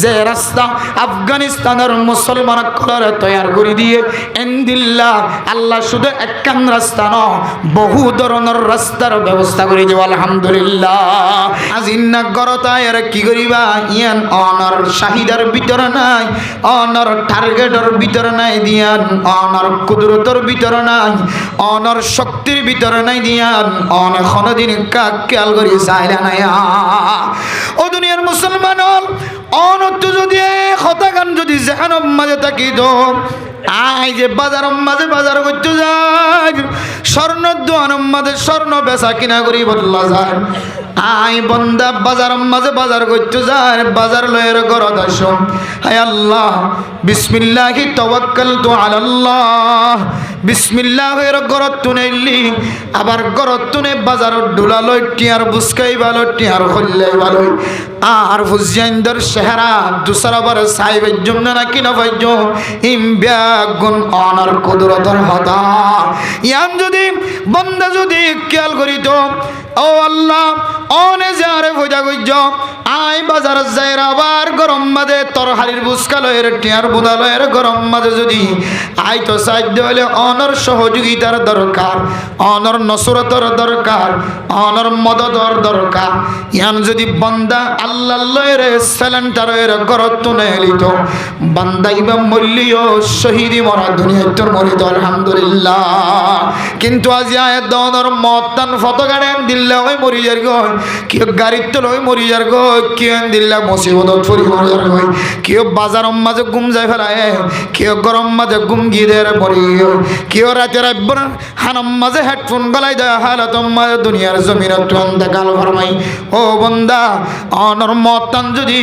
যে রাস্তা আফগানিস্তানের মুসলমান কলর তৈয়ার করে দিয়ে এন্দিল্লাহ আল্লাহ শুধু একখান রাস্তা ন বহু ধরনের রাস্তার ব্যবস্থা করে দিব আলহামদুলিল্লাহ আজ ইন্না গরতায় আর কি করিবা ইয়ান অনর শাহিদার ভিতরে নাই অনর টার্গেটের ভিতরে নাই দিয়ান অনর কুদরতের ভিতরে নাই অনর শক্তির ভিতরে নাই দিয়ান অন কোনদিন কাক খেয়াল করি চাইলা নাই ও দুনিয়ার মুসলমান অনত যদি কথা গান যদি জাহান্নাম মাঝে থাকি তো আই যে বাজার মাঝে বাজার করতে যায় স্বর্ণ দোয়ানোর মাঝে স্বর্ণ বেচা কিনা করি বদলা যায় আই বন্দা বাজার মাঝে বাজার করতে যায় বাজার লয়ের গরদ আসো হায় আল্লাহ বিসমিল্লাহি তাওয়াক্কালতু আলাল্লাহ বিসমিল্লাহের গরদ তুনেলি আবার গরদ তুনে বাজারত ডুলা লই টিয়ার বুসকাই ভালো টিয়ার হল্লাই ভালো আর ফুজিয়ানদের চেহারা দুসরাবার সাইবের জন্য নাকি না ভাইজ ইমবিয়া গুণ অনার কুদরতর হতা ইয়ান যদি বন্দা যদি খেয়াল করিত ও আল্লাহ অনে যারে ভজা গজ্জ আই বাজার যাইর আবার গরম মাঝে তরহারির বুসকালয়ের টিয়ার বুদালয়ের গরম মাঝে যদি আই তো সাহায্য হলে অনর সহযোগিতার দরকার অনর নসরতর দরকার অনর মদদর দরকার ইয়ান যদি বন্দা আল্লাহ লয়ের সেলেন্টারের গরত তুলে এলিত বান্দা ইবা মল্লিও শহীদি মরা দুনিয়া তোর মরিত আলহামদুলিল্লাহ কিন্তু আজ আয়াত দনর মতান ফতগাড়েন দিল্লা ওই মরি যার গয় কেউ গাড়ির তো লই মরি যার গয় কেউ দিল্লা মুসিবত ফুরি মরি যার গয় কেউ বাজার মাঝে গুম যায় ফেলায় কেউ গরম মাঝে গুম গিয়ে দেয় মরি কেউ রাতে রাব্বর হানম মাঝে হেডফোন গলায় দেয় হালাত মাঝে দুনিয়ার জমিনের টন দেখাল ফরমাই ও বন্দা অনর মতান যদি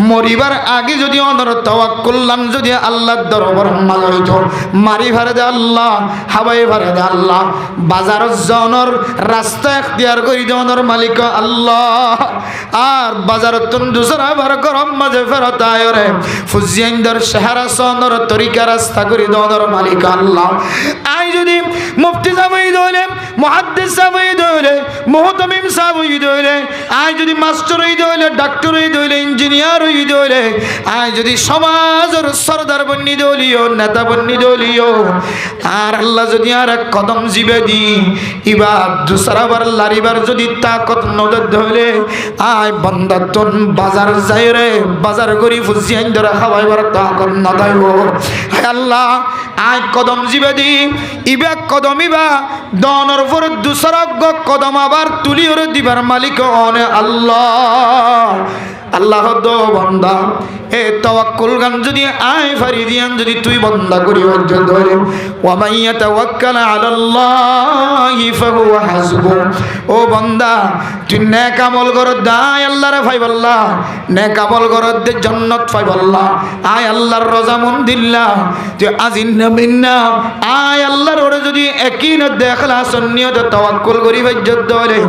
মরিবার আগে যদি অনর তাওয়াক্কুলান যদি আল্লাহর দরবার মাঝে হইতো মারি ভারে দে আল্লাহ হাবাই ভারে দে আল্লাহ বাজার জনর রাস্তা এখতিয়ার করি দেওয়ানোর মালিক আল্লাহ আর বাজারত দুসরা বার গরম মাঝে ফেরত আয়রে ফুজিয়ানদের চেহারা সনর তরিকা রাস্তা করি দেওয়ানোর মালিক আল্লাহ আই যদি মুফতি সাহেব হইলে মুহাদ্দিস সাহেব হইলে মুহতামিম সাহেব হইলে আই যদি মাস্টার হইলে ডাক্তার হইলে ইঞ্জিনিয়ার হইলে আই যদি সমাজের সরদার বন্নি দলিও নেতা বন্নি দলিও আর আল্লাহ যদি আর এক কদম জিবে দি ইবা দুসরা বার লারিবার যদি তাকত নজর ধরে আয় বান্দা তোর বাজার যাই রে বাজার করি ফুসিয়ান ধরে খাওয়াইবার তাকত না দাইব হে আল্লাহ আয় কদম জিবে দি ইবা কদম ইবা দনর পর দুসরগ কদম আবার তুলি ওরে দিবার মালিক অনে আল্লাহ আল্লাহ দো বান্দা এ তাওয়াক্কুল গান যদি আয় ফারি দিয়ান যদি তুই বান্দা করি অর্জ ধরে ওয়া মাইয়া তাওয়াক্কাল আলাল্লাহি ফাহুয়া হাসবু ও বান্দা তুই নেক আমল কর দায় আল্লাহরে পাইবাল্লাহ নেক আমল কর দে জান্নাত পাইবাল্লাহ আয় আল্লাহর রজা মন দিল্লা তুই আজিন্না মিন্না আয় আল্লাহর ওরে যদি একইন দেখলা সুন্নিয়ত তাওয়াক্কুল করি ইজ্জত ধরে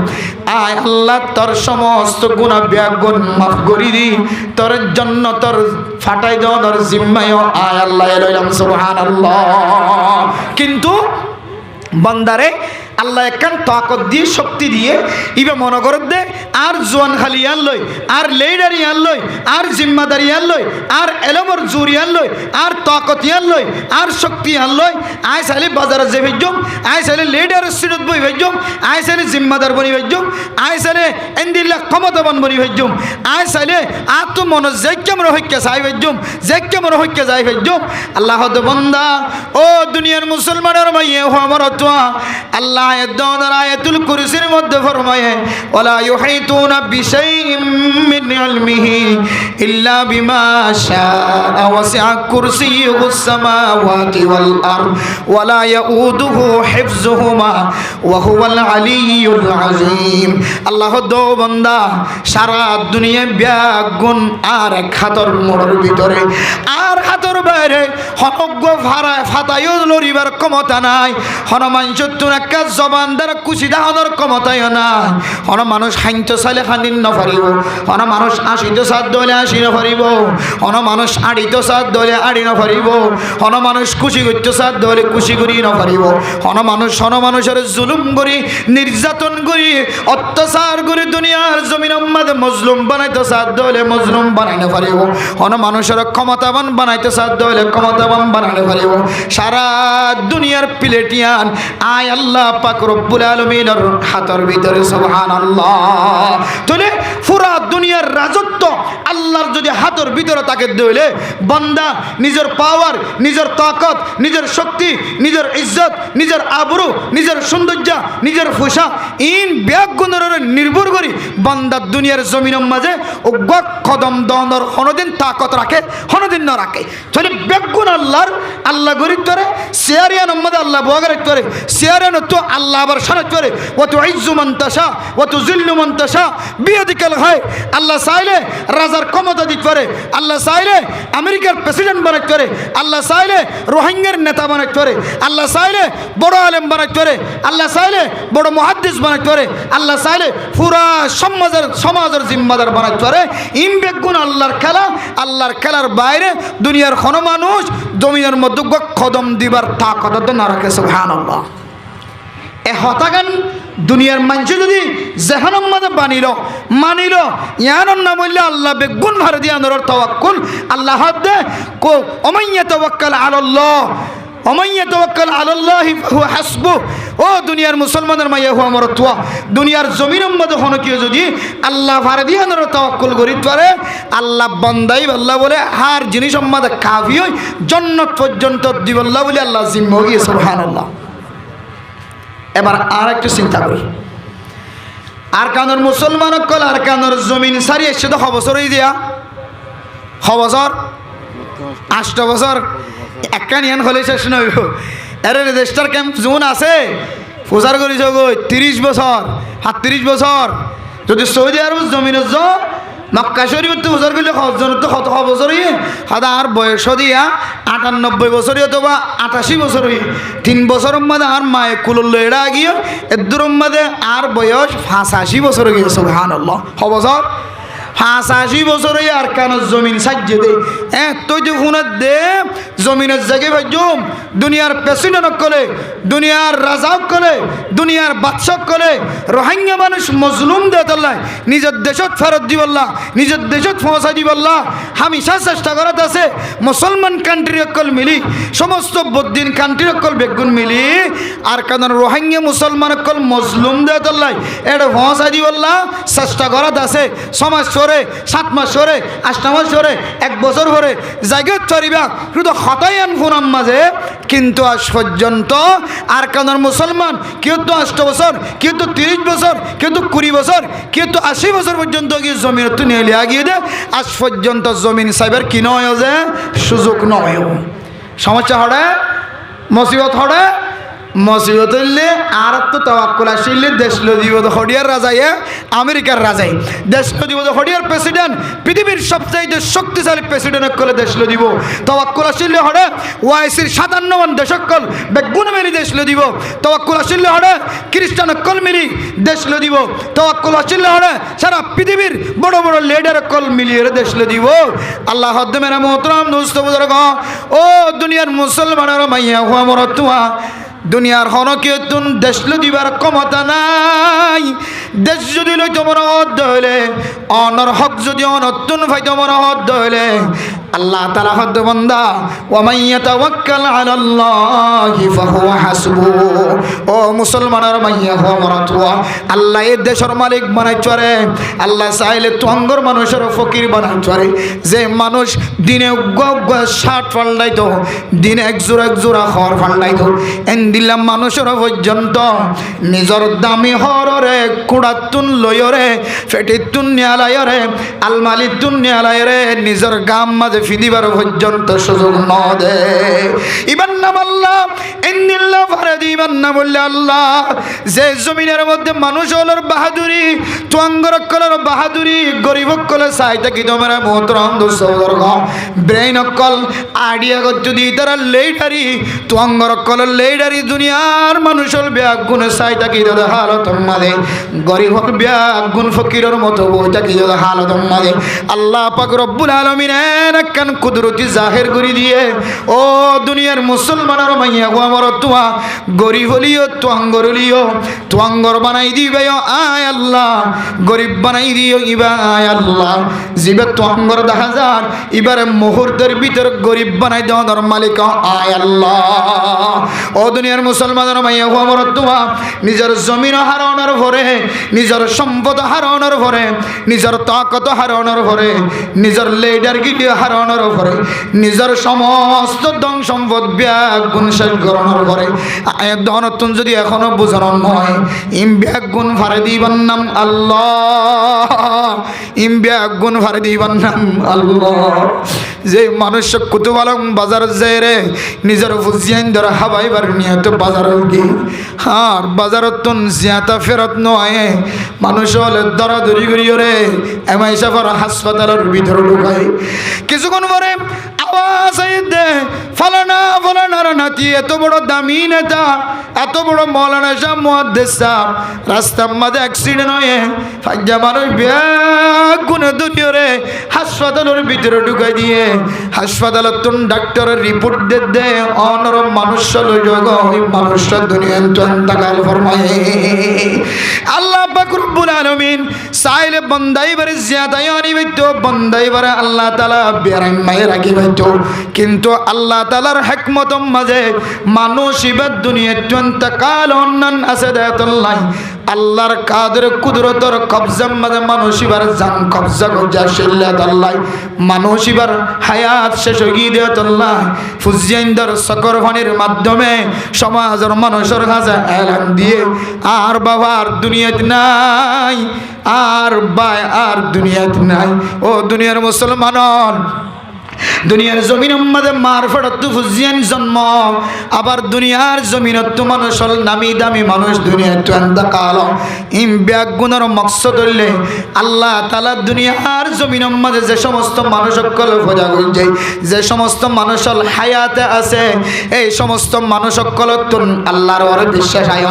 আয় আল্লাহ তোর সমস্ত গুনাহ বিয়াগুন মাফ করি দি তোর জন্য তোর ফাটাই দাও তোর জিম্মায় আয় আল্লাহ এলাইলাম সুবহানাল্লাহ কিন্তু বান্দারে আল্লাহ একখান তাকত দিয়ে শক্তি দিয়ে ইবে মনে কর দে আর জোয়ান খালি আনলই আর লেডারি আনলই আর জিম্মাদারি আনলই আর এলমর জুরি আনলই আর তাকত আনলই আর শক্তি আনলই আয় চাইলে বাজারে যে ভেজম আয় চাইলে লেডারের সিরত বই ভেজম আয় চাইলে জিম্মাদার বনি ভেজম আয় চাইলে এন্দিল্লা ক্ষমতাবান বনি ভেজম আয় চাইলে আর তো মন জেকে মনে হইকে চাই ভেজম জেকে মনে হইকে যাই ভেজম আল্লাহ বন্দা ও দুনিয়ার মুসলমানের মাইয়ে হো আমার তোয়া আল্লাহ আয়াতুল কুরসির মধ্যে ফরমায়ে ওয়ালা ইউহিতুনা বিশাইইম মিন ইলমিহি ইল্লা বিমা শাআ ওয়াসি'a কুরসিয়ুহুস সামাওয়াতি ওয়াল আরদ ওয়ালা ইয়াউদুহু হিফযুহুমা ওয়া হুয়াল আলিয়্যুল আযীম আল্লাহ দো বান্দা সারা দুনিয়া ব্যাগুন আর এক হাতর মোড়ের ভিতরে আর হাতর বাইরে হনজ্ঞ ফাতায়ও লরিবার ক্ষমতা নাই হনুমান সত্তর একটা জবান দ্বারা কুচি দাহনের ক্ষমতায় না হন মানুষ হাইন্ত চাইলে খানিন নফারিব হন মানুষ আশিত সাত দলে আশি নফারিব হন মানুষ আড়িত সাত দলে আড়ি নফারিব হন মানুষ কুচি করত সাত দলে কুচি করি নফারিব হন মানুষের জুলুম করি নির্যাতন করি অত্যাচার করে দুনিয়ার জমিন মধ্যে মজলুম বানাইতে সাত দলে মজলুম বানাই নফারিব হন মানুষের ক্ষমতাবান বানাইতে সাত দলে ক্ষমতাবান বানাই পারিব সারা দুনিয়ার প্লেটিয়ান আয় আল্লাহ পাক রব্বুল আলামিনের হাতের ভিতরে সুবহানাল্লাহ তাহলে পুরা দুনিয়ার রাজত্ব আল্লাহর যদি হাতের ভিতরে তাকে দিলে বান্দা নিজের পাওয়ার নিজের তাকত নিজের শক্তি নিজের ইজ্জত নিজের আবরু নিজের সৌন্দর্য নিজের ফুসা ইন ব্যাগুণের নির্ভর করি বান্দা দুনিয়ার জমিনের মাঝে অজ্ঞ কদম দনের হনদিন তাকত রাখে হনদিন না রাখে তাহলে ব্যাগুণ আল্লাহ গরিব করে সিয়ারিয়ান মধ্যে আল্লাহ বগার করে সিয়ারিয়ান তো আল্লাহ আবার সারাত করে ও তো ইজ্জু মান তাশা ও তো জিল্লু মান তাশা বিয়াদিকাল হয় আল্লাহ চাইলে রাজার ক্ষমতা দিতে পারে আল্লাহ চাইলে আমেরিকার প্রেসিডেন্ট বানাতে পারে আল্লাহ চাইলে রোহিঙ্গার নেতা বানাতে পারে আল্লাহ চাইলে বড় আলেম বানাতে পারে আল্লাহ চাইলে বড় মুহাদ্দিস বানাতে পারে আল্লাহ চাইলে পুরা সমাজের জিম্মাদার বানাতে পারে ইম বেগুন আল্লাহর খেলার বাইরে দুনিয়ার কোন মানুষ জমিনের মধ্যে কদম দিবার তাকত না রাখে সুবহানাল্লাহ এ হতাগান দুনিয়ার মানুষ যদি জাহান্নাম মধ্যে মানিল ইয়ানোর নাম হইলে আল্লাহ বেগুন ভার দিয়া নরর তাওয়াক্কুল আল্লাহ হাদে কো ওমাইয়া তাওয়াক্কাল আলাল্লাহ ওমাইয়া তাওয়াক্কাল আলাল্লাহি ফাহুয়া হাসবু ও দুনিয়ার মুসলমানের মাইয়া হো আমার তোয়া দুনিয়ার জমিনের মধ্যে হন কি যদি আল্লাহ ভার দিয়া নরর তাওয়াক্কুল করি পারে আল্লাহ বান্দাই আল্লাহ বলে হার জিনিস মধ্যে কাফি হই জান্নাত পর্যন্ত দিবাল্লাহ বলে আল্লাহ জিম্মা গিয়ে সুবহানাল্লাহ এবার আর একটু চিন্তা করি আর কানোর মুসলমান কল আর কানোর জমিন সারি এসে তো বছর দিয়া বছর 8 বছর একটা নিয়ান হলে শেষ নইব এর রেজিস্টার ক্যাম্প জোন আছে প্রচার করেছ গই 30 বছর 37 বছর যদি সৌদি আরব জমিনের মক্কা শরীফ তো বছর গেলে হজজন তো কত বছরই হাদা আর বয়স দিয়া 98 বছরই অথবা 88 বছরই 3 বছরের মধ্যে আর মায়ে কুলল এড়া গিয়ে এর মধ্যে আর বয়স 85 বছর গিয়ে সুবহানাল্লাহ বছর 85 বছরে আর কান জমিন সাজ্জে দে তুই যে ফোনের দে জমিনের জায়গায় ভাইজুম দুনিয়ার প্রেসিডেন্ট কলে দুনিয়ার রাজা কলে দুনিয়ার বাদশাহ কলে রোহিঙ্গা মানুষ মজলুম দে তাল্লাই নিজের দেশত ফেরত দিবল্লা নিজের দেশত পৌঁছা দিবল্লা হামেশা চেষ্টা করাত আছে মুসলমান কান্ট্রি অকল মিলি সমস্ত বদ্দিন কান্ট্রি অকল বেগুন মিলি আর কারণ রোহিঙ্গা মুসলমান অকল মজলুম দে তাল্লাই এটা পৌঁছা দিবল্লা চেষ্টা করাত আছে 6 মাস পরে 7 মাস পরে 8 মাস পরে 1 বছর পরে জায়গা চরিবা শুধু হতাই আন ফোনাম মাঝে কিন্তু আজ পর্যন্ত আর কারণ মুসলমান কেউ তো 8 বছর কেউ তো 30 বছর কেউ তো 20 বছর কেউ তো 80 বছর পর্যন্ত গিয়ে জমিন নিয়ে লিয়ে দে আজ পর্যন্ত জমিন সাইবার কি নয় যে সুযোগ নয় সমস্যা হরে মুসিবত হরে মুসিবত হইলে আর তো তাওয়াক্কুল আসলে দেশ দিব হডিয়ার রাজায় আমেরিকার রাজাই দেশ দিব হডিয়ার প্রেসিডেন্ট পৃথিবীর সবচাইতে শক্তিশালী প্রেসিডেন্ট করে দেশ দিব তাওয়াক্কুল আসলে হরে ওয়াইসির 57 দেশকল বেগুন মেলি দেশ দিব তাওয়াক্কুল আসলে হরে খ্রিস্টান কল মিলি দেশ দিব তাওয়াক্কুল আসলে হরে সারা পৃথিবীর বড় বড় লিডার কল মিলিয়ে দেশ দিব আল্লাহ হদ্দ মেরা মোহতরম দোস্ত বুজুর্গ ও দুনিয়ার মুসলমানের মাইয়া হুয়া মরতুয়া দুনিয়ার হনকেতুন দেশলো দিবার ক্ষমতা নাই দেশ যদি লই তোমার হদ হইলে অনর হক যদি অনতুন ভাই তোমার হদ হইলে আল্লাহ তাআলা হদ বান্দা ওয়া মান ইয়াতাওয়াক্কাল আলাল্লাহি ফাহুয়া হাসবু ও মুসলমানের মাইয়া হো মরতুয়া আল্লাহ এই দেশের মালিক বানাই চরে আল্লাহ চাইলে তুঙ্গর মানুষের ফকির বানাই চরে যে মানুষ দিনে শার্ট ফাল্লাইতো দিনে এক জোড়া খড় ফাল্লাইতো দিলাম মানুষের পর্যন্ত নিজের দামি হরে কুড়াতুন লয়রে ফেটিতুন নিয়ালায়রে আলমালিতুন নিয়ালায়রে নিজের গাম মাঝে ফিদিবার পর্যন্ত সুযোগ ন দে ইবান নাম আল্লাহ ইন্নিল্লাহ ফারাদি ইবান নাম আল্লাহ যে জমিনের মধ্যে মানুষ হলোর বাহাদুরি তুঙ্গর কলর বাহাদুরি গরিব কল সাইতা কি তোমরা মোহতরম দোস্ত ব্রেইন কল আইডিয়া যদি তারা লেডারি তুঙ্গর কল লেডারি দুনিয়ার মানুষের ব্যাগুন সাইতা কি দাদা হালত মাঝে গরিব ব্যাগুন ফকিরের মতো বইটা কি দাদা হালত মাঝে আল্লাহ পাক রব্বুল আলামিনের কান কুদরতি জাহির করে দিয়ে ও দুনিয়ার মুসলমানের মাইয়া গো আমার তুয়া গরিব হলিও তুয়াঙ্গর বানাই দিবে আয় আল্লাহ গরিব বানাই দিও ইবা আয় আল্লাহ জিবে তুয়াঙ্গর 10000 এবারে মুহূর্তের ভিতর গরিব বানাই দেওয়ার মালিক আয় আল্লাহ ও দুনিয়ার মুসলমানের মাইয়া গো আমার তুয়া নিজের জমিন হারানোর ভরে নিজের সম্পদ হারানোর ভরে নিজের তাকত হারানোর ভরে নিজের লিডারগিরি হারানোর ভরে নিজের সমস্ত ধন সম্পদ ব্যাগুণ শেষ করানোর ভরে আয়াত ধনতুন যদি এখনো বোঝানো নয় ইম ব্যাগুণ ফারে দিবার নাম আল্লাহ ইম ব্যাগুণ ফারে দিবার নাম আল্লাহ যে মানুষ কুতুব আলম বাজার যায় রে নিজের ফুজিয়ান ধর হাবাইবার নিয়ে তো বাজার গিয়ে আর বাজারতুন জিয়াতা ফেরত নয় মানুষ হলে দরাদরি করিও রে এমআই সাফার হাসপাতালের ভিতরে ঢুকায় কিছুক্ষণ পরে আওয়াজ দে ফলানার নাতি এত বড় দামি নেতা এত বড় মৌলানা সাহেব মুহাদ্দিস সাহেব রাস্তার মাঝে অ্যাক্সিডেন্ট হয়ে ফাজ্জা মানুষ ব্যাগুনে দুনিয়া রে হাসপাতালের ভিতরে ঢুকাই দিয়ে হাসপাতালের তুন ডাক্তারের রিপোর্ট দে অনরম মানুষ লই যোগ ওই মানুষটা দুনিয়া ইন্তেকাল ফরমায় আল্লাহ পাক রব্বুল আলামিন চাইলে বন্দাই বারে জিয়াদাই আনি বাইতো বন্দাই বারে আল্লাহ তাআলা বেরাই মায়ে রাখি বাইতো কিন্তু আল্লাহ তাআলার হিকমতম মাঝে মানুষ ইবাদ দুনিয়া ইন্তেকাল অন্নান আছে দায়াতুল্লাহ আল্লাহর কাদের কুদরতর কবজার মাঝে মানুষ ইবার জান কবজা কবজা শিল্লাত আল্লাহ মানুষ ইবার হায়াত শেষ হয়ে দিয়াত আল্লাহ ফুজিয়াইন্দর সকর ভানির মাধ্যমে সমাজের মানুষের কাছে এলান দিয়ে আর বাবা আর দুনিয়াতে নাই আর বাই আর দুনিয়াতে নাই ও দুনিয়ার মুসলমান দুনিয়ার জমিনের মধ্যে মারফাত ফুজিয়ান জন্ম, আবার দুনিয়ার জমিনত মানুষ হল নামি দামি মানুষ দুনিয়া তো এন্তকাল। ইম ব্যাগুণের মকসদ হইলে আল্লাহ তাআলা দুনিয়ার জমিনের মধ্যে যে সমস্ত মানুষ সকল খোঁজা করছে, যে সমস্ত মানুষ হল হায়াতে আছে, এই সমস্ত মানুষ সকল তুন আল্লাহর ওর বিশ্বাস আয়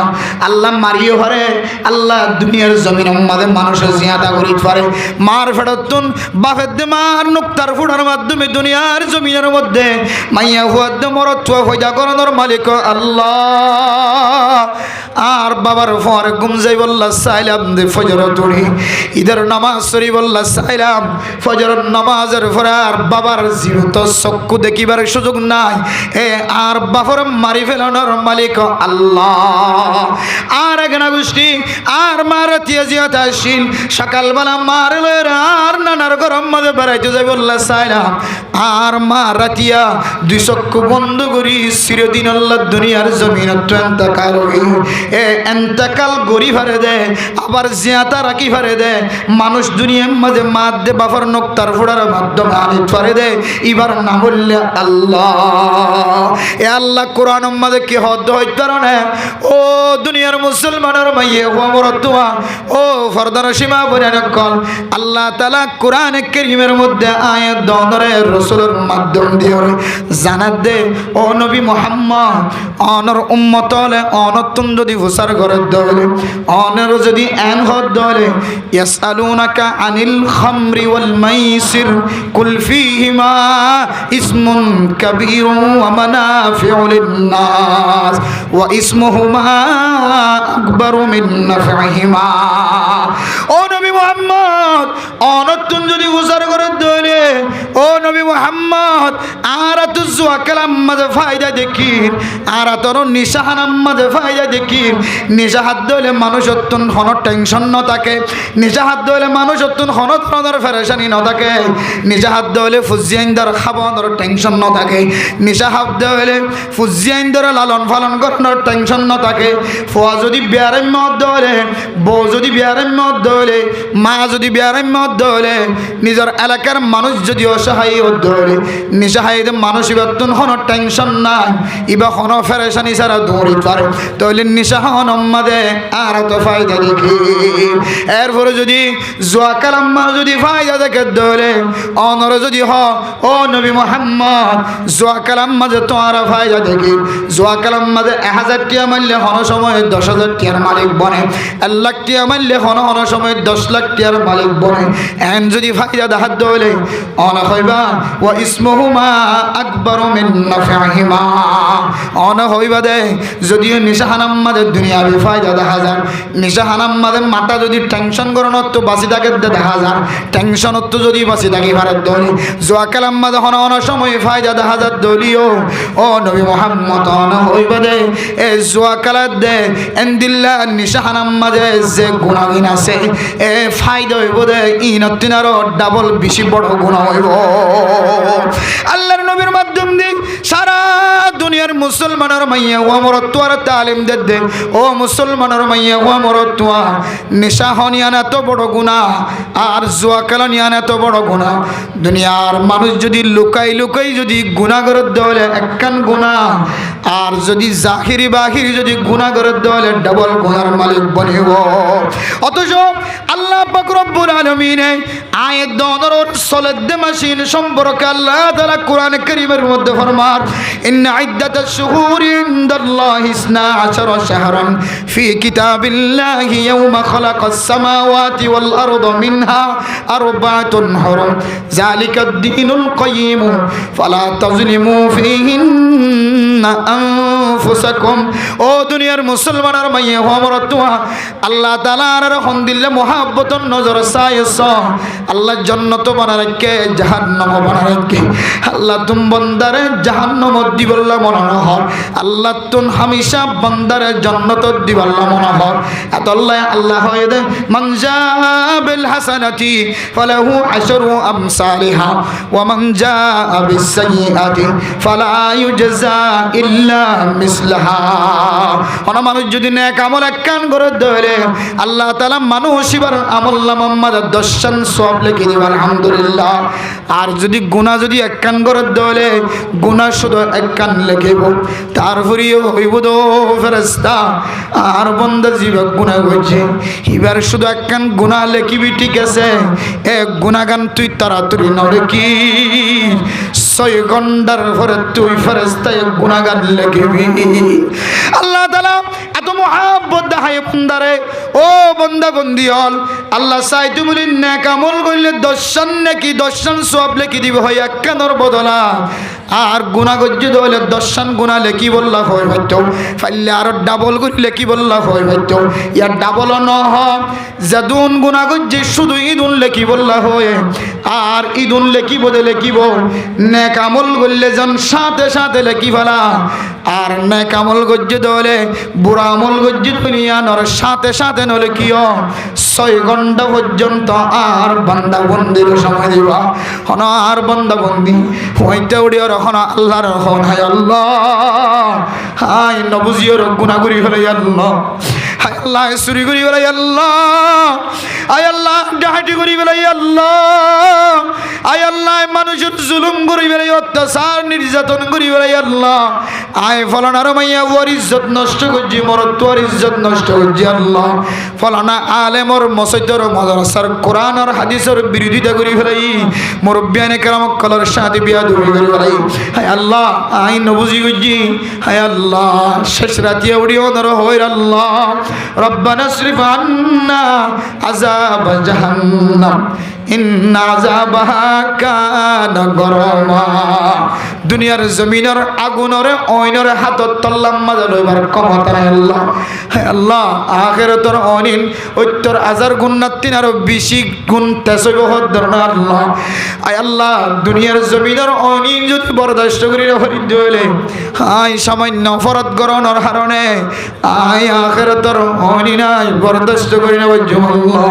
আল্লাহ মারিও হরে আল্লাহ দুনিয়ার জমিনের মধ্যে মানুষের জিয়াদা করি পারে মারফাত তুন বাফেদ মার নুক্তার ফুড়ার মাধ্যমে দুনিয়ার জমিনের মধ্যে মাইয়া হুয়াদ মরত হইয়া করণর মালিক আল্লাহ। আর বাবার ফর ঘুম যাই বললা সাইলাম দে ফজর তুড়ি ঈদের নামাজ শরীফ বললা সাইলাম ফজরের নামাজের পরে আর বাবার জীবিত চক্ষু দেখিবার সুযোগ নাই, এ আর বাবার মারি ফেলানোর মালিক আল্লাহ। আর একনা গোষ্ঠী আর মার তিয়াজিয়াত আসিল সকালবেলা মার লয়ের আর নানার গরম মাঝে বেড়াইতে যাই বললা সাইলাম আর মা রাতিয়া দুই চক্ষু বন্ধ করি চিরদিন আল্লাহ দুনিয়ার জমিন এন্তকাল এ এন্তকাল গরি ফারে দে আবার জিয়াতা রাখি ফারে দে মানুষ দুনিয়ার মাঝে মাত দে বাফার নক্তার ফোড়ার মাধ্যমে আনি ফারে দে এবার না বললে আল্লাহ। এ আল্লাহ কোরআন মাঝে কি হদ হইতে না ও দুনিয়ার মুসলমানের মাইয়ে ও মরতুয়া ও ফরদার সীমা বলেন কল আল্লাহ তাআলা কোরআন কারীমের মধ্যে আয়াত দনরে রাসূলের মাধ্যম দিয়ে জানাত দে ও নবী মুহাম্মদ অনর উম্মত হলে অনতুন যদি হুসার ঘরে দলে অনর যদি এন হদ দলে ইয়াসআলুনাকা আনিল খামরি ওয়াল মাইসির কুল ফীহিমা ইসমুন কাবীরু ওয়া মানাফিউ লিন-নাস ওয়া ইসমুহুমা আকবারু মিন নাফইহিমা। ও নবী মুহাম্মদ অনতুন যদি হুসার ঘরে দলে ও নবী মুহাম্মদ আর তো জুয়া কালাম মাঝে ফায়দা দেখিন আর তোর নিশাহানাম মাঝে ফায়দা দেখিন। নিশা হাত ধরলে মানুষ অত্যন্ত হন টেনশন ন থাকে, নিশা হাত ধরলে মানুষ অত্যন্ত হন ধরনের ফেরেশানি ন থাকে, নিশা হাত ধরলে ফুজিয়াইন্দার খাবানোর টেনশন ন থাকে, নিশা হাত ধরলে ফুজিয়াইন্দার লালন পালন করানোর টেনশন ন থাকে। ফুয়া যদি বিয়ারাম্য ধরে, বউ যদি বিয়ারাম্য ধরে, মা যদি বিয়ারাম্য ধরে, নিজের এলাকার মানুষ যদি অসহায় ধরে নিশাহাই মানুষ এবার হন টেনশন নাই ইবা হন ফেরেশানি ছাড়া দৌড়ি পারে তাহলে নিশাহন মাদে আর তো ফায়দা দেখি। এরপরে যদি জোয়া কালাম্মা যদি ফায়দা দেখে ধরে অনর যদি হ ও নবী মুহাম্মদ জোয়া কালাম্মা যে তোমার ফায়দা দেখি জোয়া কালাম্মা যে 1000 টিয়া মারলে হন সময় 10,000 টিয়ার মালিক বনে, 1 লাখ টিয়া মারলে হন সময় 10 লাখ টিয়ার মালিক বনে। এন যদি ফায়দা দেখাত ধরে অনা হইবা ওয়া ইসমুহুমা আকবারু মিন নাফইহিমা অনা হইবা দে যদিও নিশাহানাম মাঝে দুনিয়াবি ফায়দা দেখা যায়, নিশাহানাম মাঝে মাথা যদি টেনশন করানোর তো বাঁচি থাকে দেখা যায়, টেনশনত তো যদি বাঁচি থাকি ভারত দলি জোয়া কালাম মাঝে হন অনা সময় ফায়দা দেখা যায় দলিও ও নবী মুহাম্মদ অনা হইবা দে এ জোয়া কালাত দে এন্দিল্লা নিশাহানাম মাঝে যে গুণাগুণ আছে এ ফায়দা হইব দে ইনতিনারও ডাবল বেশি বড় গুণা হইব। আল্লাহর নবীর মাধ্যম দিয়ে সারা দুনিয়ার মুসলমানের মাইয়া ও মরতুয়ার তালিম দে ও মুসলমানের মাইয়া ও মরতুয়া নেশা হনিয়ান এত বড় গুনাহ আর জুয়া খেলানিয়ান এত বড় গুনাহ। দুনিয়ার মানুষ যদি লুকাই লুকাই যদি গুনাহ করে দেওয়ালে একখান গুনাহ আর যদি জাহিরি বাহিরি যদি গুনাহ করে দেওয়ালে ডাবল গুনার মালিক বনিব। অথচ আল্লাহ পাক রব্বুল আলামিন আয়াত দনর সলদ মাসিন সম্পর্কে আল্লাহ তাআলা কোরআন কারীমের মধ্যে ফরমান ইন্না ইদ্দাতাশ শুহুরি ইনদাল্লাহি 12 শাহরান ফি কিতাবিল্লাহি ইয়াওমা খালাকাস সামাওয়াতি ওয়াল আরদা মিনহা আরবাতুন হুরুম যালিকাদ দীনুল কাইয়্যিম ফালা তাযলিমু ফীহিন্না আনফুসাকুম। ও দুনিয়ার মুসলমানের মাইয়া হমরতুয়া আল্লাহ তাআলার হন্দিল্লে মুহাব্বতন নজর সাইস আল্লাহ জান্নাত বানা রাখে জাহান্নাম বানা রাখে আল্লাহ তুম বন্দারে জাহান্নাম দিবল্লা মনে হর আল্লাহ তুন হামেশা বন্দারে জান্নাত দিবল্লা মনে হর আল্লাহ আল্লাহ হয়ে দে মান জাআ বিল হাসানাতি ফালাহু আশরু আমসালিহা ওয়া মান জাআ বিস সাইয়্যাতি ফালা ইউজজা ইল্লা মিসলাহা ওনা মানুষ যদি নেক আমল একখান করে দইলে আল্লাহ তাআলা মানুষ ইবার আমলনামা মধ্যে 10 সওয়াব লিখে দিবেন আলহামদুলিল্লাহ আর যদি গুনাহ যদি একখান করে দইলে গুনাহ শুধু একখান লিখিব তারপরেও হইব তো ফেরেশতা আর বান্দা জীবক গুনাহ করেছে এবার শুধু একখান গুনাহ লিখিবি ঠিক আছে এক গুনাহগান তুই তাড়াতাড়ি নড়ে কি 6 ঘন্টার পরে তুই ফেরেশতা এক গুনাহগান লিখিবি আল্লাহ তাআলা এত মহব্বত দেখায় বান্দারে ও বান্দা বন্দি হল আল্লাহ চাই তুমি নেক আমল করলে 10 নাকি 10 সওয়াব লিখে দিব হয় একখানের বদলা আর গুনাহ গজ্জ দলে 10 গুনাহ লিখি বললা হয় হয়তো ফাইলে আর ডাবল করে লিখি বললা হয় হয়তো ইয়া ডাবল ন হয় যদুন গুনাহ গজ্জ শুধু ইদুন লিখি বললা হয় আর ইদুন লিখি বদলে লিখিব নেক আমল করলে জন সাথে সাথে লিখি ফেলা আর নেক আমল গজ্জ দলে বুড়া আমল গজ্জ দুনিয়া নর সাথে সাথে নলে কিও 6 ঘন্টা পর্যন্ত আর বান্দা বন্দির সময় দিবা হন আর বান্দা বন্দি হইতে উড়িও রহন আল্লাহর রহন হায় আল্লাহ হাই নবুজিও গুনাহ করি ফেলে আল্লাহ হায় আল্লাহ চুরি করি ফেলে আল্লাহ আয় আল্লাহ ডাহাতি করি ফেলে আল্লাহ আয় আল্লাহ মানুষের জুলুম করি ফেলে অত্যাচার নির্যাতন করি ফেলে আল্লাহ আয় ফলানার মাইয়া ওর ইজ্জত নষ্ট করছি মরত তোর ইজ্জত নষ্ট করছি আল্লাহ ফলানা আলেমর মসজিদের মাদ্রাসার কোরআন আর হাদিসের বিরোধিতা করি ফেলাই মুরব্বিয়ানে কেরাম কলর সাথে বিয়াদবি করি ফেলাই হায় আল্লাহ আই নবুজি করছি হায় আল্লাহ শেষ রাতিয়া উড়িও নর হইর আল্লাহ রব্বানা শরীফ আন্না আযাব জাহান্নাম ইন্না আযাবাহা কানা গরমা দুনিয়ার জমিনের আগুনরে ওইনরে হাতত তল্লাম মাজা লইবার ক্ষমতা নাই আল্লাহ হে আল্লাহ আখিরাতের অনিন 70,000 গুণ না 3 আরো বেশি গুণ তেসব ধরনা আল্লাহ আয় আল্লাহ দুনিয়ার জমিনের অনিন যদি বরদাস্ত করি হরি দিলে আয় সামান্য অপরাধ গরণের কারণে আয় আখিরাতের অনিন আয় বরদাস্ত করি না আল্লাহ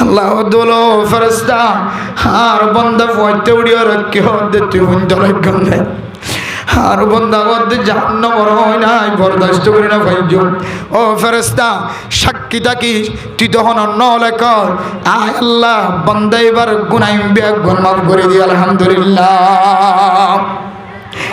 আল্লাহ দোলো ফেরেশতা আর বান্দা পয়তে উড়িয়ে রাখি হতে তুই বন্ধ রাখবেন না আর বান্দা হতে জাহান্নামের হয় না বরদাস্ত করি না ভাইজো ও ফেরেশতা সাক্ষী থাকি তুই তখন নলেক আয় আল্লাহ বান্দা এবার গুনাহ বিয়াক মাফ করে দি আলহামদুলিল্লাহ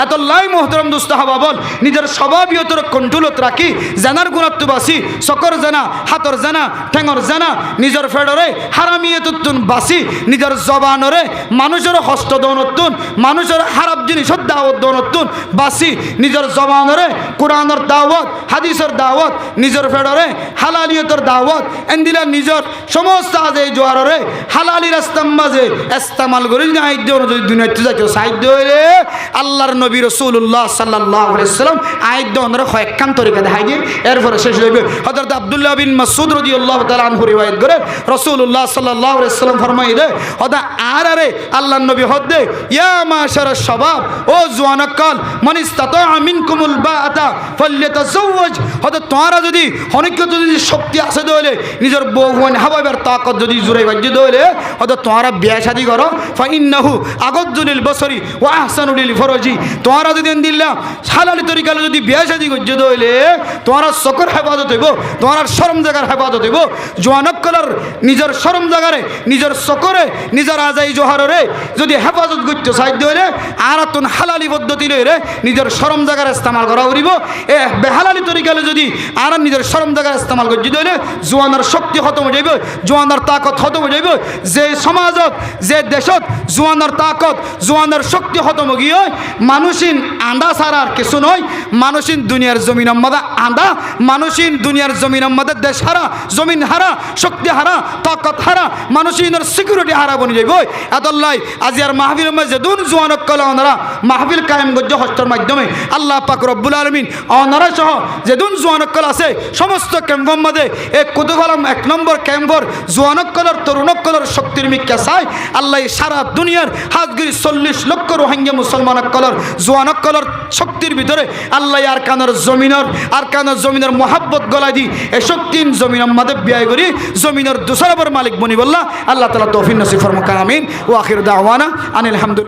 এত লাই মোহতরম দুস্ত হাবা বল নিজের স্বভাবীয়তর কন্ট্রোলত রাখি জানার গুণাত্ব বাসি চকর জানা হাতর জানা ঠেঙর জানা নিজের ফেডরে হারামিয়তুন বাসি নিজের জবানরে মানুষের হস্ত দৌনতুন মানুষের হারাপ জিনিসের দাওয়াত দৌনতুন বাসি নিজের জবানরে কোরআনের দাওয়াত হাদিসের দাওয়াত নিজের ফেডরে হালালিয়তর দাওয়াত এন্দিলা নিজের সমস্ত আজে জোয়াররে হালালি রাস্তাম মাঝে ইস্তেমাল করি না যদি দুনিয়াতে যাকে সাহিত্য হইলে আল্লাহ নবী রাসূলুল্লাহ সাল্লাল্লাহু আলাইহি ওয়াসাল্লাম আয়াত দনরে কয়েকখান তরিকা দেখাই দিয়ে এরপরে শেষ হইবে হযরত আব্দুল্লাহ বিন মাসউদ রাদিয়াল্লাহু তাআলা আনহু রিওয়ায়াত করে রাসূলুল্লাহ সাল্লাল্লাহু আলাইহি ওয়াসাল্লাম ফরমাই দে হদা আরে আল্লাহর নবী হদে ইয়া মাশারাশ শাবাব ও জওয়ানকাল মান ইসতাতা মিনকুমুল বাআতা ফালইতাজাওয়াজ হদা তোমরা যদি অনেক যদি শক্তি আছে দইলে নিজের বউন হাবাবের তাকত যদি জুড়ে বাজে দইলে হদা তোমরা বিয়া শাদী করো ফা ইন্নাহু আগাদুলিল বসরি ওয়া আহসানুলিল ফরজি তোমরা যদি দিল্লা হালালি তরিকালে যদি বিয়া শাদী করছে দইলে তোমরা সকর হেফাজত হইব তোমার শরম জায়গার হেফাজত হইব জওয়ানকলার নিজের শরম জায়গারে নিজের সকরে নিজের আজাই জোহারে যদি হেফাজত করতে সাহায্য হইলে আর তুন হালালি পদ্ধতি লইরে নিজের শরম জায়গার ইস্তেমাল করা উড়িব এ বেহালালি তরিকালে যদি আর নিজের শরম জায়গার ইস্তেমাল করছে দইলে জওয়ানের শক্তি খতম হয়ে যাইব জওয়ানের তাকত খতম হয়ে যাইব যে সমাজত যে দেশত জওয়ানের তাকত জওয়ানের শক্তি খতম গিয়ে মানুষিন আন্দা ছাড়া আর কিছু নয় মানুষিন দুনিয়ার জমিনের মধ্যে আন্দা মানুষিন দুনিয়ার জমিনের মধ্যে দেশ হারা জমিন হারা শক্তি হারা তাকত হারা মানুষিনের সিকিউরিটি হারা বনি যাইব এতলাই আজি আর মাহফিলের মধ্যে দুন জওয়ানক কলা ওনারা মাহফিল কায়েম গজ্জ হস্তের মাধ্যমে আল্লাহ পাক রব্বুল আলামিন ওনারা সহ যে দুন জওয়ানক কলা আছে সমস্ত ক্যাম্পের মধ্যে এক কুতুফালাম 1 নম্বর ক্যাম্পর জওয়ানক কলার তরুণক কলার শক্তির মিক্কা চাই আল্লাহ সারা দুনিয়ার হাজগিরি 40 লক্ষ রোহিঙ্গা মুসলমানক কলার জওয়ানক কলার শক্তির ভিতরে আল্লাহ আর কানের জমিনের মোহাব্বত গলা দি এই শক্তিন জমিনের মধ্যে ব্যয় করি জমিনের দুসরাবর মালিক বনি বললা আল্লাহ তাআলা তৌফিক নসিব ফরমাক আমিন ওয়া আখির দাওয়ানা আনিল হামদুলিল্লাহ।